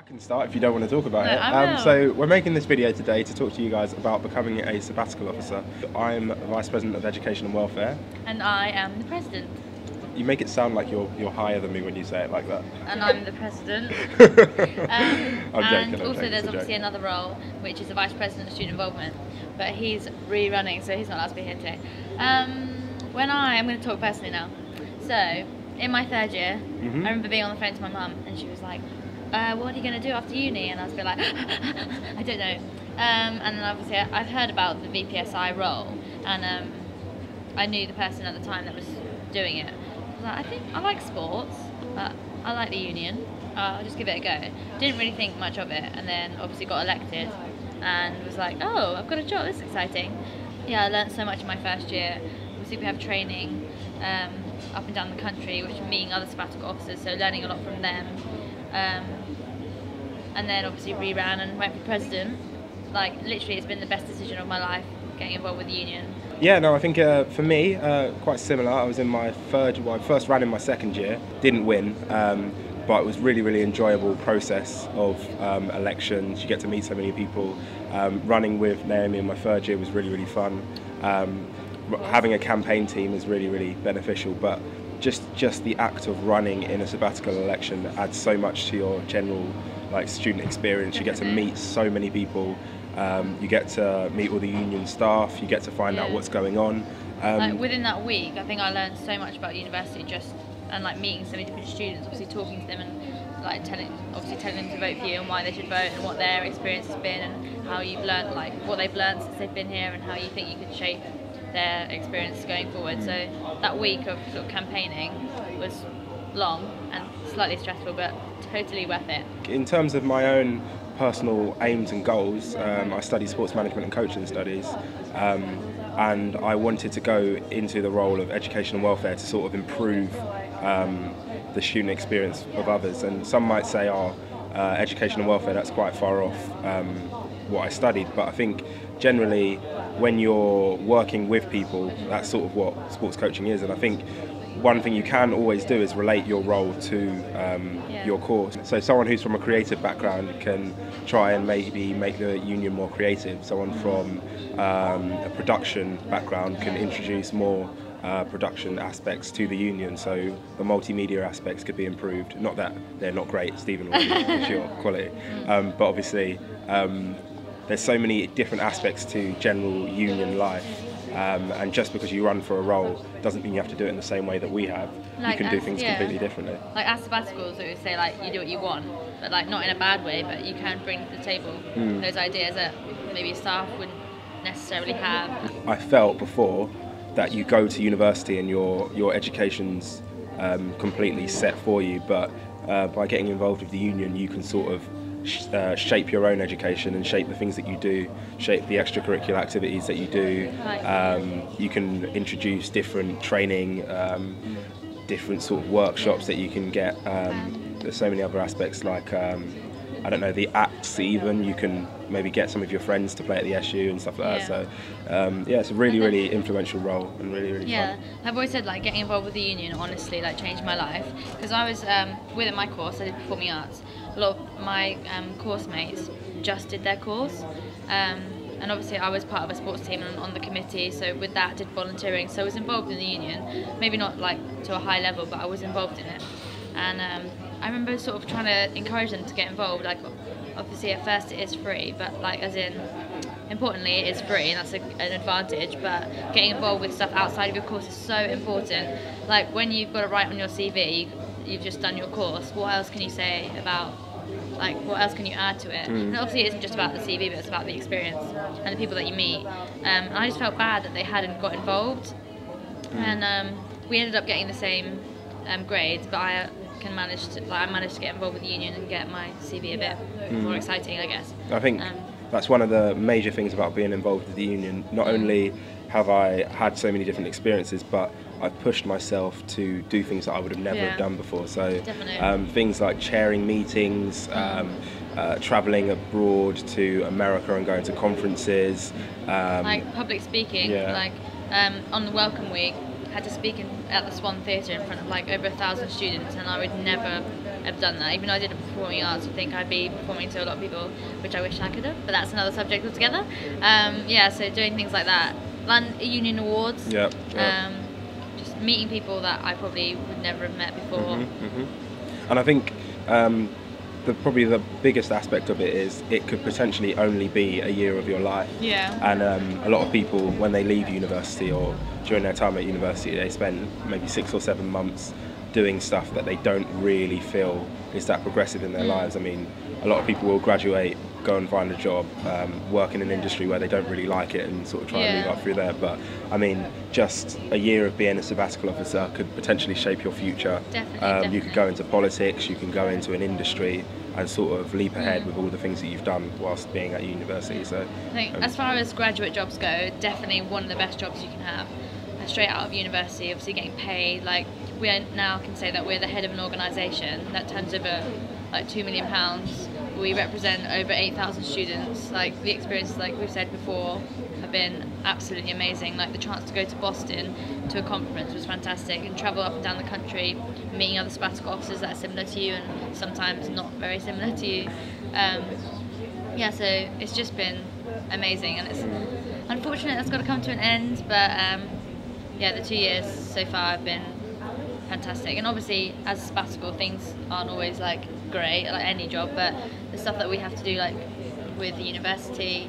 can start if you don't want to talk about it. I will. So we're making this video today to talk to you guys about becoming a sabbatical officer. I'm Vice President of Education and Welfare. And I am the president. You make it sound like you're higher than me when you say it like that. And I'm the president. I'm joking. And also there's obviously another role, which is the vice president of student involvement. But he's rerunning, so he's not allowed to be here today. I'm going to talk personally now. So, in my third year, I remember being on the phone to my mum, and she was like, what are you going to do after uni? And I was a bit like, I don't know. And then obviously I've heard about the VPSI role, and I knew the person at the time that was doing it. I was like, I think I like sports, but I like the union. I'll just give it a go. Didn't really think much of it, and then obviously got elected, and was like, oh, I've got a job, this is exciting. Yeah, I learned so much in my first year. Obviously we have training up and down the country, which are meeting other sabbatical officers, so learning a lot from them. And then obviously reran and went for president. Like literally it's been the best decision of my life, getting involved with the union. Yeah, no, I think for me, quite similar. I was in my I first ran in my second year, didn't win, but it was really enjoyable process of elections. You get to meet so many people. Running with Naomi in my third year was really fun. Having a campaign team is really beneficial, but just the act of running in a sabbatical election adds so much to your general student experience. You get to meet so many people. You get to meet all the union staff. You get to find out what's going on. Within that week, I think I learned so much about university and meeting so many different students. Obviously talking to them and telling them to vote for you and why they should vote and what their experience has been and how you've learned what they've learned since they've been here and how you think you could shape their experience going forward. So that week of sort of campaigning was long and slightly stressful, but totally worth it. In terms of my own personal aims and goals, I study sports management and coaching studies, and I wanted to go into the role of education and welfare to sort of improve the student experience of others. And some might say, education and welfare, that's quite far off what I studied, but I think generally when you're working with people, that's sort of what sports coaching is. And I think one thing you can always do is relate your role to your course. So someone who's from a creative background can try and maybe make the union more creative. Someone from a production background can introduce more production aspects to the union, so the multimedia aspects could be improved. Not that they're not great, Stephen will be sure, quality, but obviously there's so many different aspects to general union life. And just because you run for a role doesn't mean you have to do it in the same way that we have. You can do things completely differently. Like as sabbaticals, it would say you do what you want, but not in a bad way, but you can bring to the table those ideas that maybe staff wouldn't necessarily have. I felt before that you go to university and your education's completely set for you, but by getting involved with the union you can sort of shape your own education and shape the things that you do, shape the extracurricular activities that you do. You can introduce different training, different sort of workshops that you can get. There's so many other aspects I don't know, the acts even. You can maybe get some of your friends to play at the SU and stuff like that. So it's a really influential role and really fun. I've always said getting involved with the union honestly changed my life, because I was within my course I did performing arts. A lot of my course mates just did their course, and obviously I was part of a sports team and on the committee, so with that I did volunteering, so I was involved in the union, maybe not to a high level, but I was involved in it. And I remember sort of trying to encourage them to get involved. Obviously at first it is free, but importantly it is free, and that's an advantage, but getting involved with stuff outside of your course is so important. When you've got to write on your CV, you've just done your course, what else can you say about, what else can you add to it? And obviously it isn't just about the CV, but it's about the experience and the people that you meet. And I just felt bad that they hadn't got involved, and we ended up getting the same grades, but I managed to get involved with the union and get my CV a bit more exciting, I guess. I think that's one of the major things about being involved with the union. Not only have I had so many different experiences, but I've pushed myself to do things that I would have never have done before. So things like chairing meetings, travelling abroad to America and going to conferences. Public speaking, on the Welcome Week, had to speak at the Swan Theatre in front of over 1,000 students, and I would never have done that. Even though I did performing arts, I think I'd be performing to a lot of people, which I wish I could have, but that's another subject altogether. Yeah, so doing things like that. Union awards. Yeah. Just meeting people that I probably would never have met before. And I think probably the biggest aspect of it is it could potentially only be a year of your life. Yeah. And a lot of people, when they leave university or during their time at university, they spend maybe 6 or 7 months doing stuff that they don't really feel is that progressive in their lives. I mean, a lot of people will graduate, go and find a job, work in an industry where they don't really like it and sort of try and move up through there. But I mean, just a year of being a sabbatical officer could potentially shape your future. Definitely. You could go into politics, you can go into an industry and sort of leap ahead with all the things that you've done whilst being at university. So I think as far as graduate jobs go, definitely one of the best jobs you can have. Straight out of university, obviously getting paid, like we now can say that we're the head of an organisation that turns over like £2 million. We represent over 8,000 students. Like the experiences, like we've said before, have been absolutely amazing. Like the chance to go to Boston to a conference was fantastic, and travel up and down the country, meeting other sabbatical officers that are similar to you and sometimes not very similar to you. Yeah, so it's just been amazing, and it's unfortunate that's got to come to an end, but yeah, the 2 years so far have been fantastic. And obviously as a sabbatical, things aren't always like great, like any job, but the stuff that we have to do, like with the university,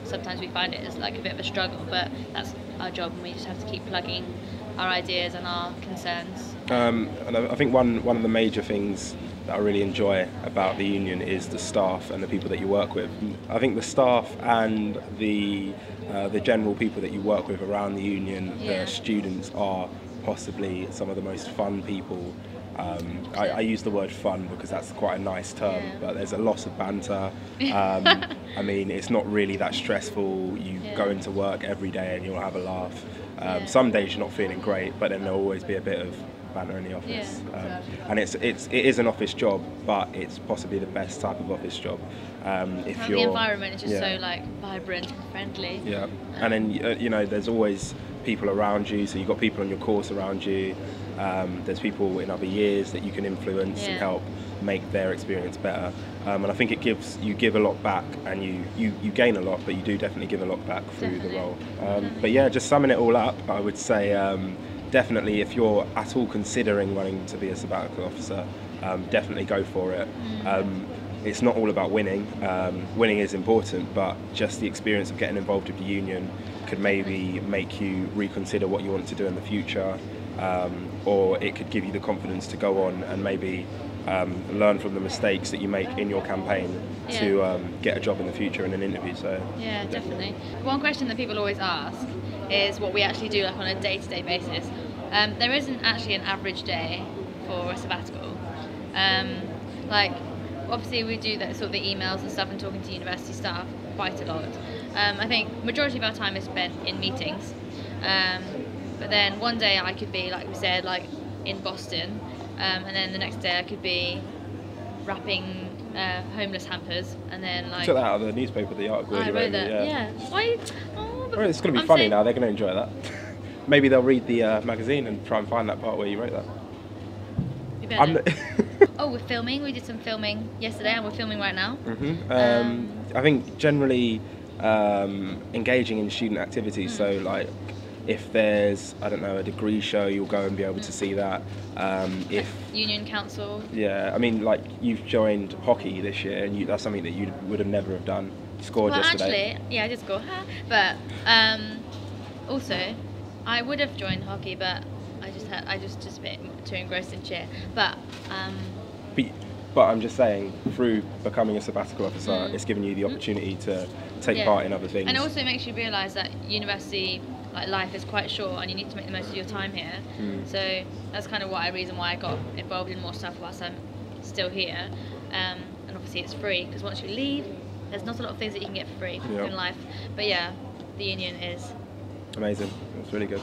sometimes we find it as like a bit of a struggle, but that's our job, and we just have to keep plugging our ideas and our concerns. And I think one of the major things that I really enjoy about the union is the staff and the people that you work with. I think the staff and the general people that you work with around the union, the students, are possibly some of the most fun people. I use the word fun because that's quite a nice term, but there's a lot of banter. I mean, it's not really that stressful. You go into work every day and you'll have a laugh. Some days you're not feeling great, but then there'll always be a bit of banter in the office. And it is an office job, but it's possibly the best type of office job. If the environment is just so like vibrant and friendly. Yeah, and then you know, there's always people around you, so you've got people on your course around you. There's people in other years that you can influence and help make their experience better. And I think you give a lot back, and you gain a lot, but you do definitely give a lot back through the role. But yeah, just summing it all up, I would say definitely if you're at all considering running to be a sabbatical officer, definitely go for it. It's not all about winning. Winning is important, but just the experience of getting involved with the union could maybe make you reconsider what you want to do in the future, or it could give you the confidence to go on and maybe learn from the mistakes that you make in your campaign to get a job in the future in an interview. So yeah, definitely. One question that people always ask is what we actually do, like on a day-to-day basis. There isn't actually an average day for a sabbatical. Like obviously we do that sort of the emails and stuff and talking to university staff quite a lot. I think majority of our time is spent in meetings, but then one day I could be, like we said, like in Boston, and then the next day I could be wrapping homeless hampers, and then like took that out of the newspaper, the article. I wrote that. Yeah. Why? Well, it's going to be funny now. They're going to enjoy that. Maybe they'll read the magazine and try and find that part where you wrote that. You better. Oh, we're filming. We did some filming yesterday, and we're filming right now. I think generally engaging in student activities. So like, if there's, I don't know, a degree show, you'll go and be able to see that. If Union Council. Yeah, I mean, like you've joined hockey this year, and that's something that you would have never have done. You scored yesterday. Actually, yeah, I did score. But also, I would have joined hockey, but I just a bit too engrossed in cheer. But I'm just saying, through becoming a sabbatical officer, it's given you the opportunity to take part in other things. And it also makes you realise that university life is quite short, and you need to make the most of your time here. So that's kind of reason why I got involved in more stuff whilst I'm still here. And obviously it's free, because once you leave, there's not a lot of things that you can get for free in life. But yeah, the union is amazing. It's really good.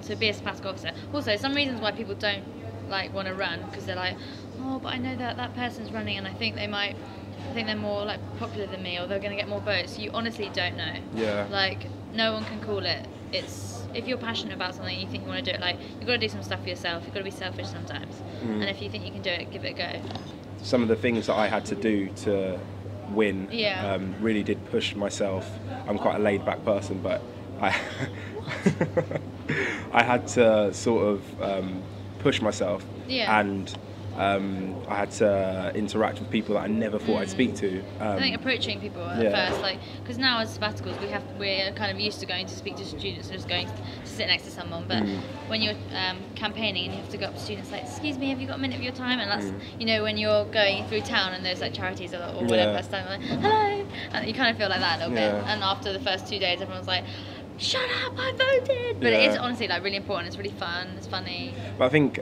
So be a sabbatical officer. Also, some reasons why people don't want to run, because they're like, oh, but I know that person's running, and I think they're more like popular than me, or they're going to get more votes. You honestly don't know. Yeah. Like no one can call it. it's if you're passionate about something, you think you want to do it. Like you've got to do some stuff for yourself. You've got to be selfish sometimes, and if you think you can do it, give it a go. Some of the things that I had to do to win Yeah. really did push myself. I'm quite a laid back person, but I I had to sort of push myself, Yeah. and I had to interact with people that I never thought I'd speak to. I think approaching people at Yeah. first, like, because now as sabbaticals we're kind of used to going to speak to students and just going to sit next to someone. But when you're campaigning and you have to go up to students like, excuse me, have you got a minute of your time? And that's you know, when you're going through town and there's like charities or whatever, Yeah. stand like, hello, and you kind of feel like that a little bit. Yeah. And after the first 2 days, everyone's like, shut up, I voted. But it is honestly like really important. It's really fun. It's funny. But I think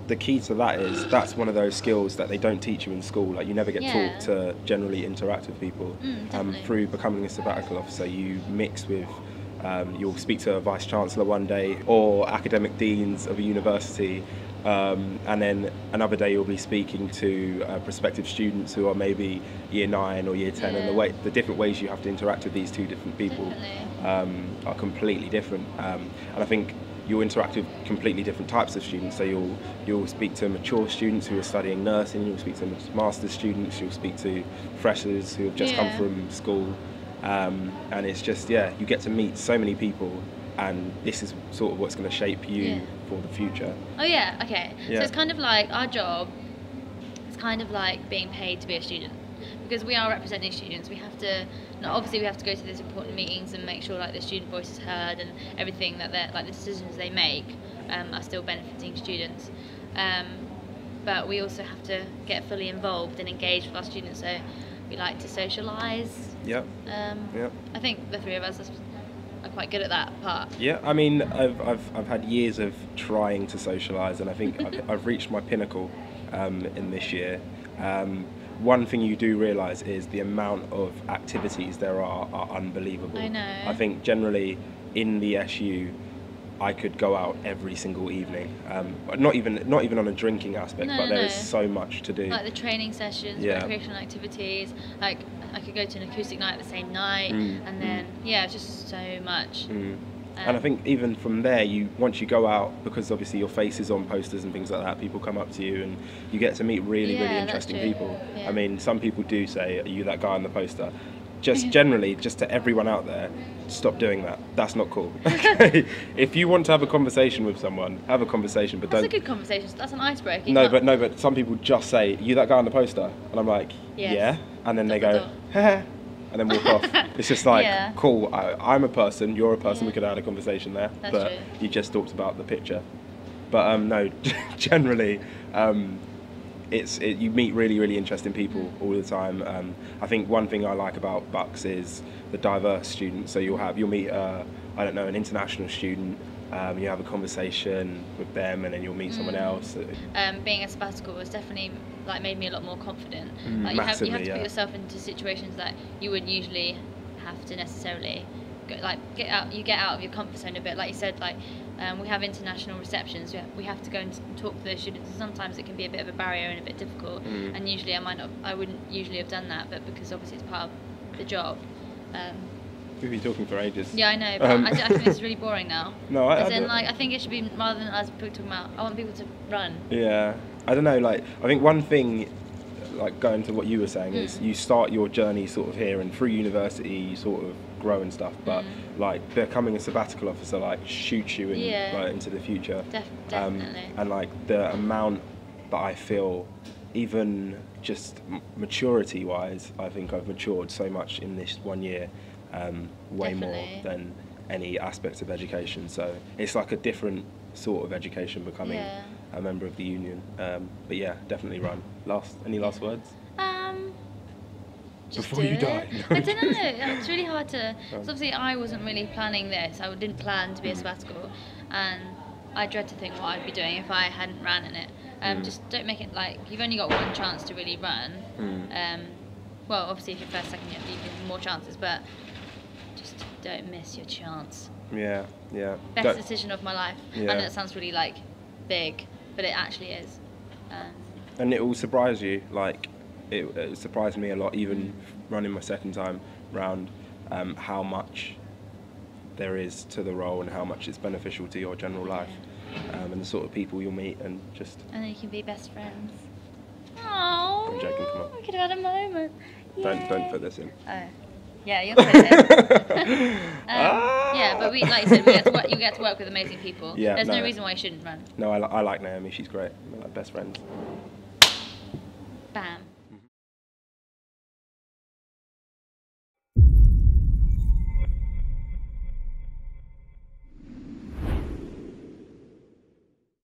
the key to that is that's one of those skills that they don't teach you in school. Like you never get taught to generally interact with people. Through becoming a sabbatical officer, you mix with, you'll speak to a vice chancellor one day or academic deans of a university, and then another day you'll be speaking to prospective students who are maybe year 9 or year 10, and the different ways you have to interact with these two different people are completely different. And I think you'll interact with completely different types of students. So you'll speak to mature students who are studying nursing, you'll speak to master's students, you'll speak to freshers who have just come from school, and it's just, you get to meet so many people, and this is sort of what's going to shape you for the future. Oh yeah, okay. So it's kind of like our job, it's kind of like being paid to be a student. Because we are representing students, we have to, obviously we have to go to these important meetings and make sure like the student voice is heard and everything that they're, like the decisions they make are still benefiting students. But we also have to get fully involved and engaged with our students, so we like to socialise. I think the three of us are quite good at that part. Yeah, I mean, I've had years of trying to socialise, and I think I've reached my pinnacle in this year. One thing you do realise is the amount of activities there are unbelievable. I know. I think generally in the SU, I could go out every single evening. Not even on a drinking aspect, but there is so much to do. Like the training sessions, recreational activities. Like I could go to an acoustic night the same night, and then it's just so much. And I think even from there, once you go out, because obviously your face is on posters and things like that, people come up to you and you get to meet really interesting people. I mean, some people do say, are you that guy on the poster? Just generally, just to everyone out there, stop doing that. That's not cool. Okay? If you want to have a conversation with someone, have a conversation, but that's don't... a good conversation. That's an icebreaker. No, but some people just say, you that guy on the poster? And I'm like, yeah. And then they go, heh, and then walk off. It's just like, cool, I'm a person, you're a person, we could have had a conversation there. That's but true. You just talked about the picture. But no, generally, you meet really interesting people all the time. I think one thing I like about Bucks is the diverse students. So you'll meet an international student, you have a conversation with them, and then you'll meet someone else. Being a sabbatical was definitely like made me a lot more confident. Like Massively, you have to put yourself into situations that you wouldn't usually have to necessarily get out of your comfort zone a bit. Like you said, like we have international receptions. We have to go and talk to those students. And sometimes it can be a bit of a barrier and a bit difficult. And usually I wouldn't usually have done that, but because obviously it's part of the job. We've been talking for ages. Yeah, I know, but I think this is really boring now. No, I think it should be, rather than us talking about, I want people to run. Yeah, I don't know, like, I think one thing, like going to what you were saying, is you start your journey sort of here, and through university you sort of grow and stuff, but like becoming a sabbatical officer like shoots you in, like, into the future. Definitely. And like the amount that I feel, even just maturity wise, I think I've matured so much in this 1 year. Way more than any aspect of education, so it's like a different sort of education becoming a member of the union. But yeah, definitely run. Any last words? Just before you die. I don't know, it's really hard to, because obviously I wasn't really planning this. I didn't plan to be a sabbatical, and I dread to think what I'd be doing if I hadn't ran in it. Just don't make it like you've only got one chance to really run. Well, obviously if you're first, second, you have more chances, but just don't miss your chance. Yeah. Best decision of my life. I know that sounds really like big, but it actually is. And it will surprise you. Like it surprised me a lot, even running my second time round, how much there is to the role and how much it's beneficial to your general life, and the sort of people you'll meet, and just. And then you can be best friends. Oh, I'm joking, come on. I could have had a moment. Don't put this in. Oh. Yeah, you'll put it. Yeah, but like you said, you get to work with amazing people. Yeah, There's no reason why you shouldn't run. No, I like Naomi. She's great. We're like best friends. Bam.